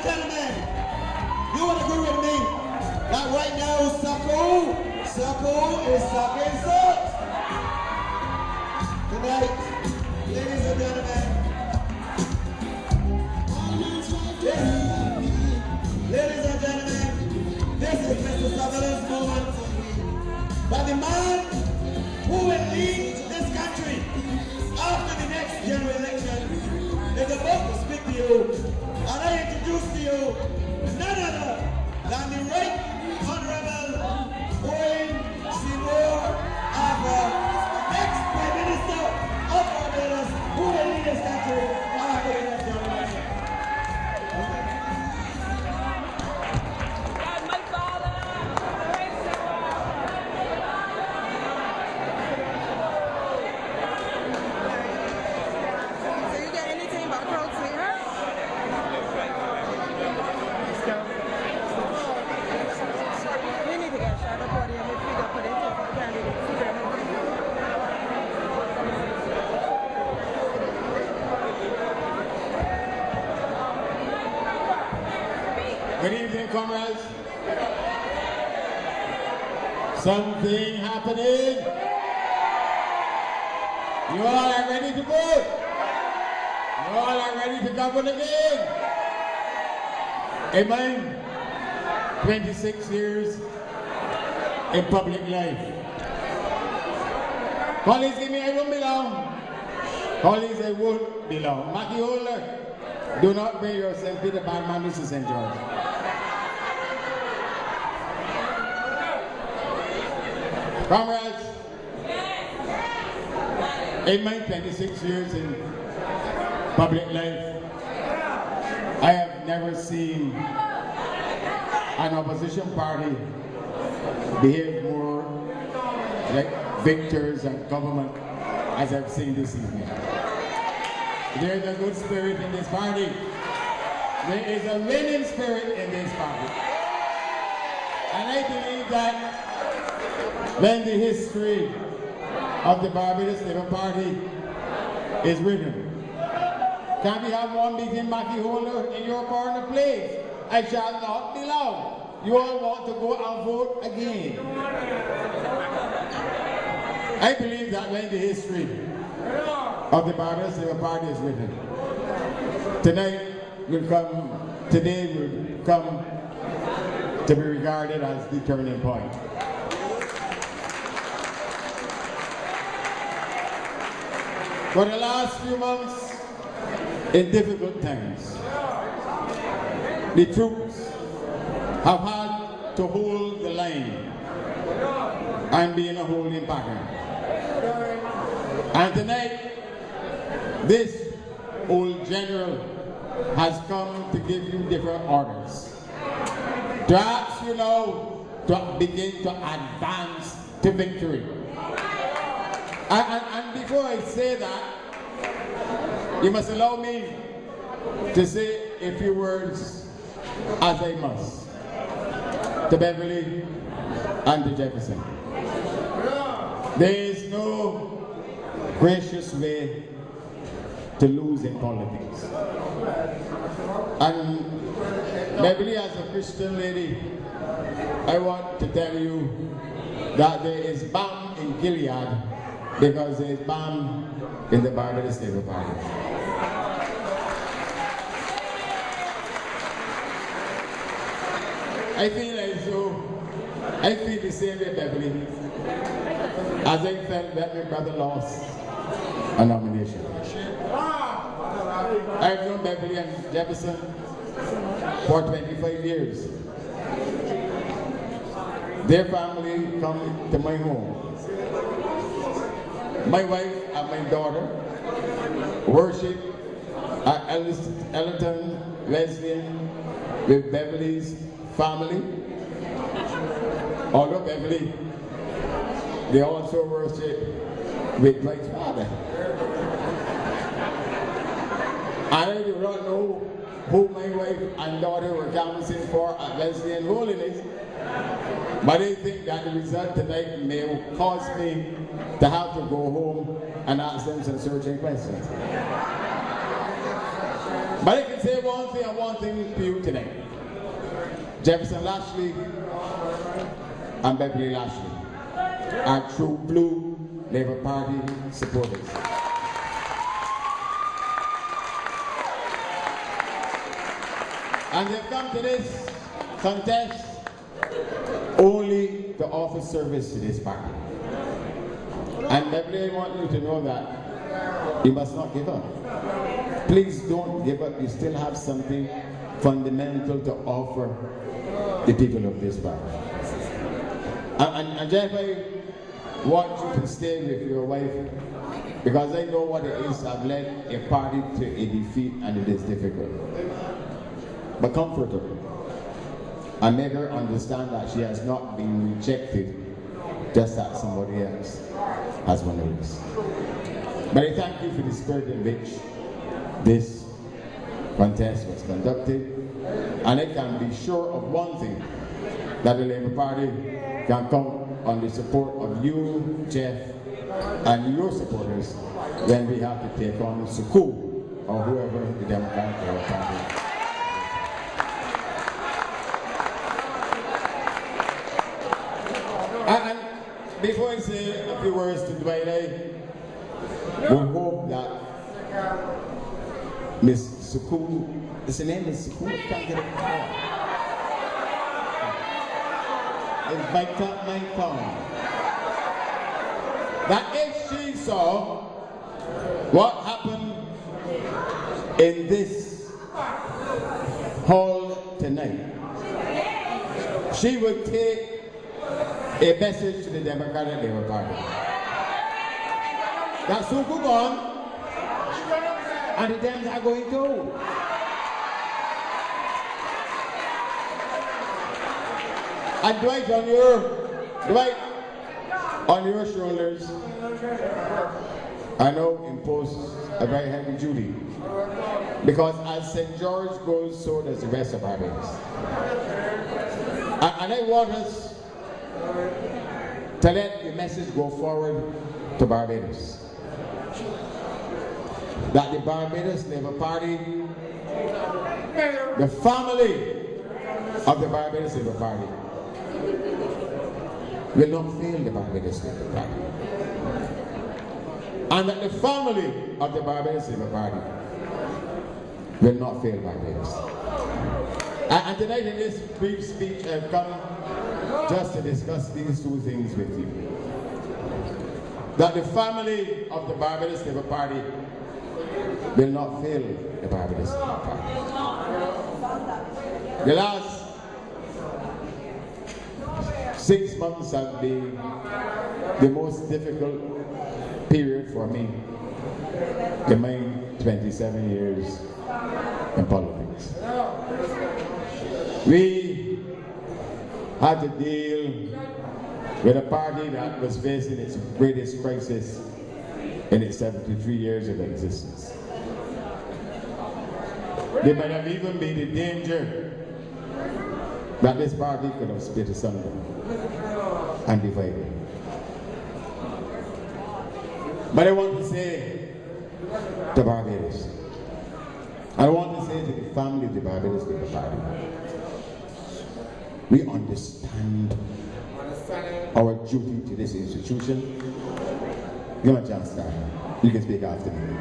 Gentlemen, you want to agree with me that right now Sako is sucking socks. Tonight, ladies and gentlemen, ladies and gentlemen, this is Mr. Sutherland's moment. But the man who will lead this country after the next general election is about to speak to you. And I introduce to you none other than the Right Honorable Owen the next Prime Minister of Barbados, who will lead this country after the next general election. Good evening, comrades. Something happening. You all are ready to vote. You all are ready to govern again. Amen. 26 years in public life. Colleagues, give me I won't belong. Colleagues, I won't belong. Mackie Holder, do not bring yourself to the bad man, Mr. St. George. Comrades, in my 26 years in public life, I have never seen an opposition party behave more like victors and government as I've seen this evening. There is a good spirit in this party. There is a winning spirit in this party. And I believe that when the history of the Barbados Labour Party is written, can we have one meeting, Mackie Holder, in your corner, please? I shall not be loud. You all want to go and vote again. I believe that when the history of the Barbados Labour Party is written, today will come to be regarded as the turning point. For the last few months, in difficult times, the troops have had to hold the line and be in a holding pattern. And tonight, this old general has come to give you different orders, to ask you now to begin to advance to victory. And before I say that, you must allow me to say a few words as I must to Beverly and to Jefferson. There is no gracious way to lose in politics. And Beverly, as a Christian lady, I want to tell you that there is balm in Gilead because there is balm in the Barbados Labour Party. I feel the same way, Beverly, as I felt that my brother lost a nomination. I've known Beverly and Jefferson for 25 years. Their family come to my home. My wife and my daughter worship at Ellerton Wesleyan with Beverly's family. Although Beverly, they also worship with my father. I do not know who my wife and daughter were canvassing for at Wesleyan Holiness, but I think that the result tonight may cause me to have to go home and ask them some searching questions. But I can say one thing and one thing to you tonight. Jefferson Lashley and Beverly Lashley are true blue Labour Party supporters. And they've come to this contest only to offer service to this party. And Beverly, I want you to know that you must not give up. Please don't give up. You still have something fundamental to offer the people of this party. And Jeff, I want you to stay with your wife because I know what it is to have led a party to a defeat, and it is difficult. But comfort her and make her understand that she has not been rejected just as somebody else has one of us. But I thank you for the spirit in which this contest was conducted, and I can be sure of one thing, that the Labour Party can count on the support of you, Jeff, and your supporters when we have to take on Suku or whoever the Democratic Party. And before I say a few words to Dwight, I would hope that Miss Suku, is her name Miss Suku? Can't get it. It's my tongue. That if she saw what happened in this hall tonight, she would take a message to the Democratic Labour Party. That Suku gone, and the Dems are going too. And Dwight, on your shoulders, I know impose a very heavy duty. Because as St. George goes, so does the rest of Barbados. And I want us to let the message go forward to Barbados. That the Barbados Labour Party, the family of the Barbados Labour Party, will not fail the Barbados Labour Party. And that the family of the Barbados Labour Party will not fail Barbados. And tonight in this brief speech, I've come just to discuss these two things with you. That the family of the Barbados Labour Party will not fail the Barbados Labour Party. The last 6 months have been the most difficult period for me in my 27 years in politics. We had to deal with a party that was facing its greatest crisis in its 73 years of existence. There might have even been a danger that this party could have split asunder and divided. But I want to say to Barbados, I want to say to the family of the Barbados Labour Party, we understand our duty to this institution. Give me a chance, Star. You can speak after me.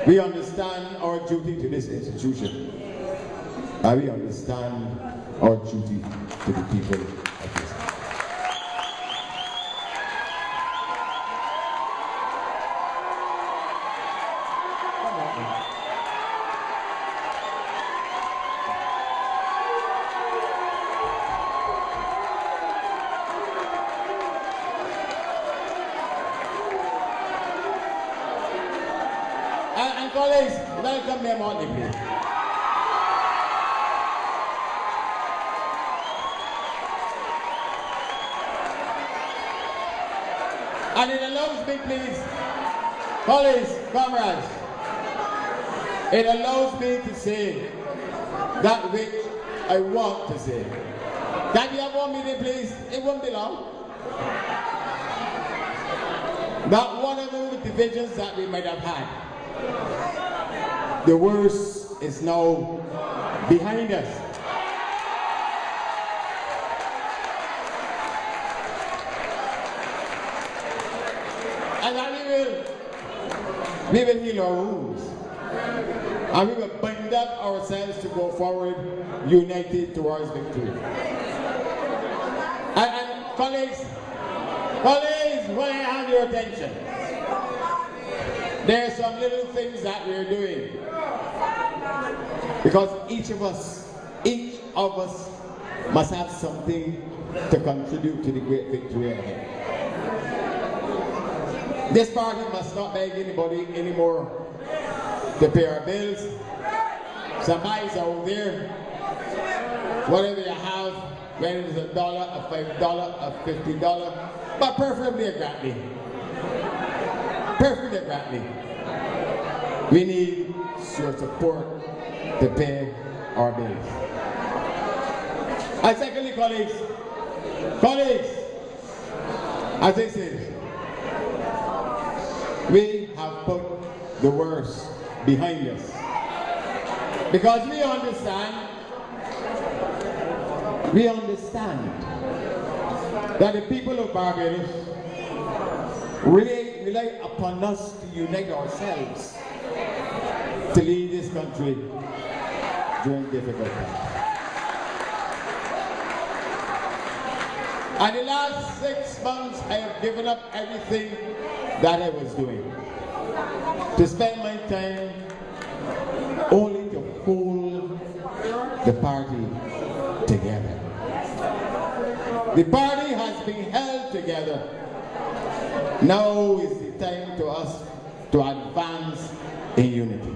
We understand our duty to this institution. And we understand our duty to the people of this country. And colleagues, welcome them on the place. And it allows me, please, colleagues, comrades, it allows me to say that which I want to say. Can you have 1 minute, please? It won't be long. That one of the divisions that we might have had the worst is now behind us. And that we will heal our wounds. And we will bind up ourselves to go forward, united towards victory. And colleagues, when I have your attention, there are some little things that we're doing. Because each of us must have something to contribute to the great victory ahead. This party must not beg anybody anymore to pay our bills. Somebody's out there, whatever you have, whether it's $1, a $5, a $50, but preferably a gratly. Preferably a gratly. We need your support to pay our bills. And secondly, colleagues, as I said, we have put the worst behind us. Because we understand that the people of Barbados rely upon us to unite ourselves to lead this country during difficult times. And the last 6 months, I have given up everything that I was doing to spend my time only to hold the party together. The party has been held together. Now is the time to us to advance in unity.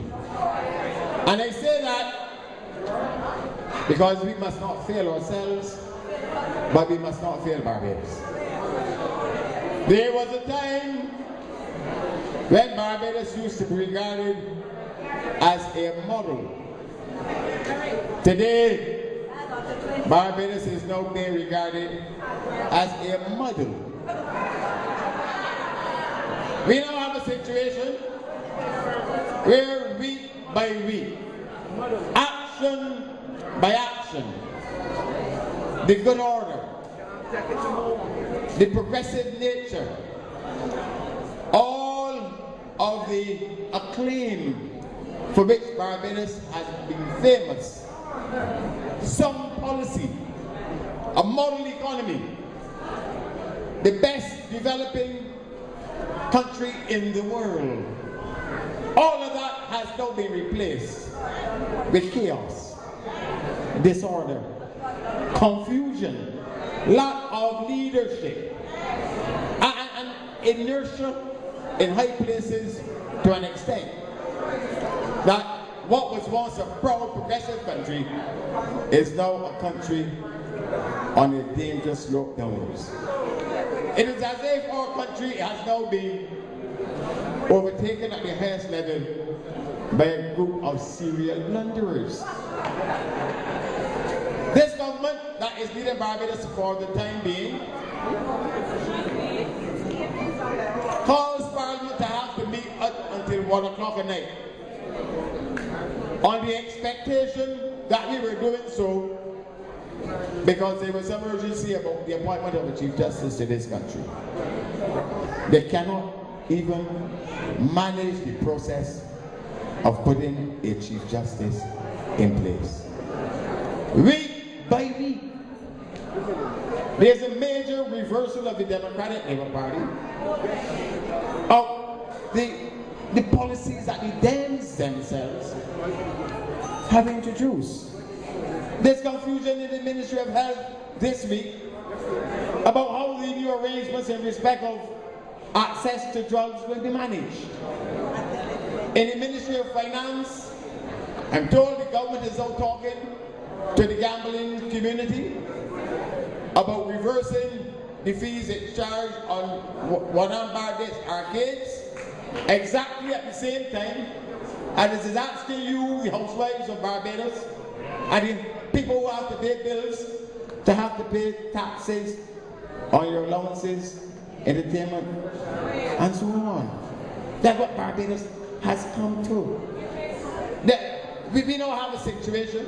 And I say that because we must not fail ourselves, but we must not fail Barbados. There was a time when Barbados used to be regarded as a model. Today, Barbados is now being regarded as a model. We now have a situation where week by week, action by action, the good order, the progressive nature, all of the acclaim for which Barbados has been famous, sound policy, a model economy, the best developing country in the world. All of that has now been replaced with chaos, disorder, confusion, lack of leadership, and inertia in high places to an extent that what was once a proud progressive country is now a country on a dangerous slope downwards. It is as if our country has now been overtaken at the highest level by a group of serial blunderers. This government that is leading Barbados for the time being calls Parliament to have to meet until 1 o'clock at night on the expectation that we were doing so because there was some urgency about the appointment of a Chief Justice to this country. They cannot even manage the process of putting a Chief Justice in place. Week by week, there's a major reversal of the Democratic Labour Party, of the policies that the Dems themselves have introduced. There's confusion in the Ministry of Health this week about how the new arrangements in respect of access to drugs will be managed. In the Ministry of Finance, I'm told the government is now talking to the gambling community about reversing the fees it charged on Barbados arcades exactly at the same time, and this is asking you, the housewives of Barbados, and the people who have to pay bills, to have to pay taxes on your allowances, entertainment, and so on. That's what Barbados has come to. that we now have a situation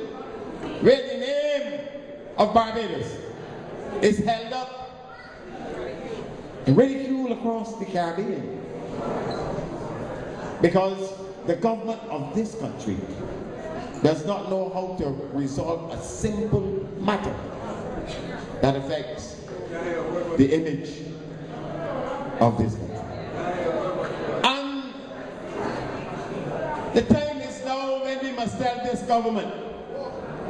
where the name of Barbados is held up and ridiculed across the Caribbean because the government of this country does not know how to resolve a simple matter that affects the image of this country. And the time is now when we must tell this government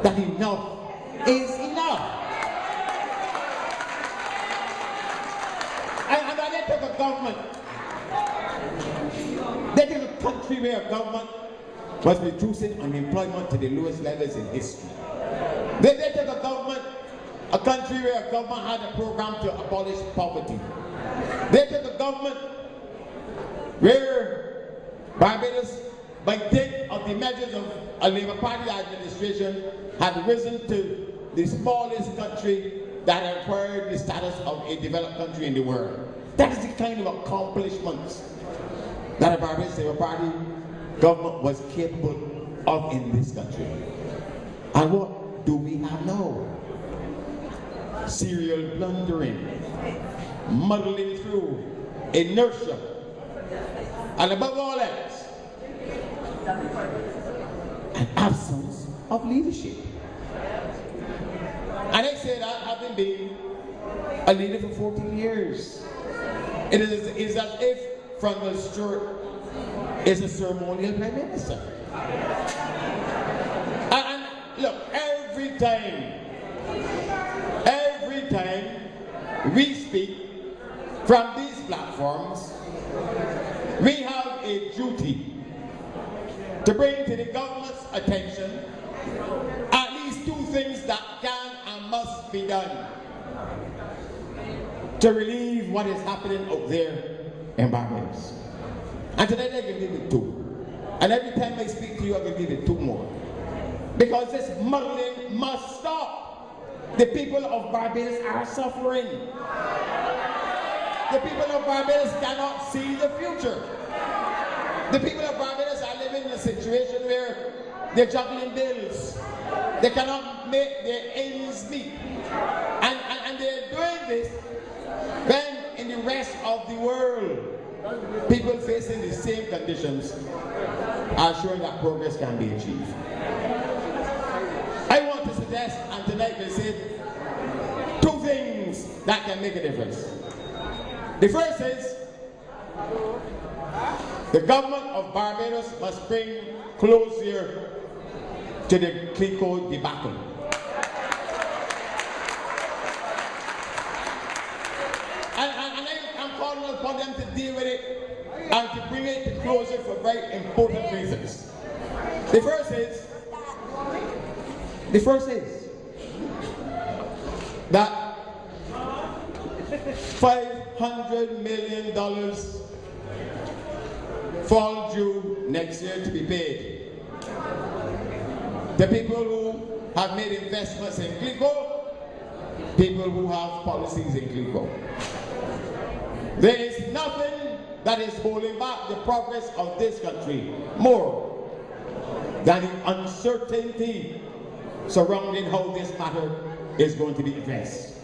that enough is enough. And that they took a government, they took a country where a government was reducing unemployment to the lowest levels in history. They took a government, a country where a government had a program to abolish poverty. They took a government where Barbados, by dint of the measures of a Labour Party administration, had risen to the smallest country that acquired the status of a developed country in the world. That is the kind of accomplishments that a Barbados Labour Party government was capable of in this country. And what do we have now? Serial blundering, muddling through, inertia, and above all else, an absence of leadership. And I say that having been a leader for 14 years. It is as if Franklin Stewart is a ceremonial prime minister. And look, every time we speak from these platforms, we have a duty to bring to the government's attention at least two things that can and must be done to relieve what is happening out there in Barbados. And today I can give it two. And every time I speak to you, I can give it two more. Because this muddling must stop. The people of Barbados are suffering. The people of Barbados cannot see the future. The people of Barbados are living in a situation where they're juggling bills. They cannot make their ends meet. And they're doing this when in the rest of the world, people facing the same conditions are showing that progress can be achieved. I want to suggest, and tonight we say, two things that can make a difference. The first is, the government of Barbados must bring closure to the Clico debacle. And I'm calling upon them to deal with it and to bring it to closure for very important reasons. The first is that $500 million fall due next year to be paid. The people who have made investments in Clico, people who have policies in Clico. There is nothing that is holding back the progress of this country more than the uncertainty surrounding how this matter is going to be addressed.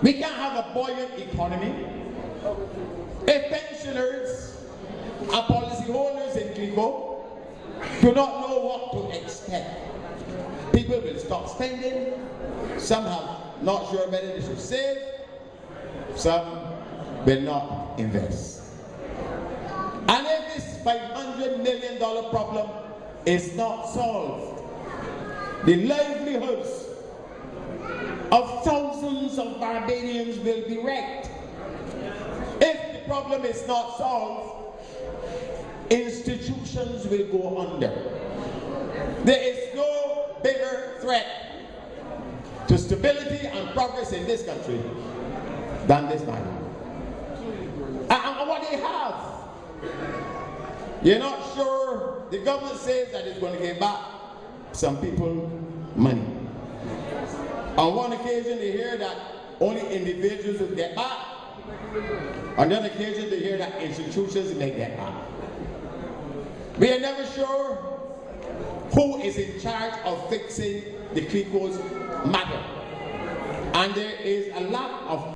We can't have a buoyant economy if pensioners and policyholders in Clico do not know what to expect. People will stop spending, some have not sure whether they should save, some will not invest. And if this $500 million problem is not solved, the livelihoods of thousands of Barbadians will be wrecked. If the problem is not solved, institutions will go under. There is no bigger threat to stability and progress in this country than this matter. And what they have, you're not sure. The government says that it's going to give back some people money. On one occasion they hear that only individuals will get back. On another occasion they hear that institutions may get back. We are never sure who is in charge of fixing the Creekos matter. And there is a lot of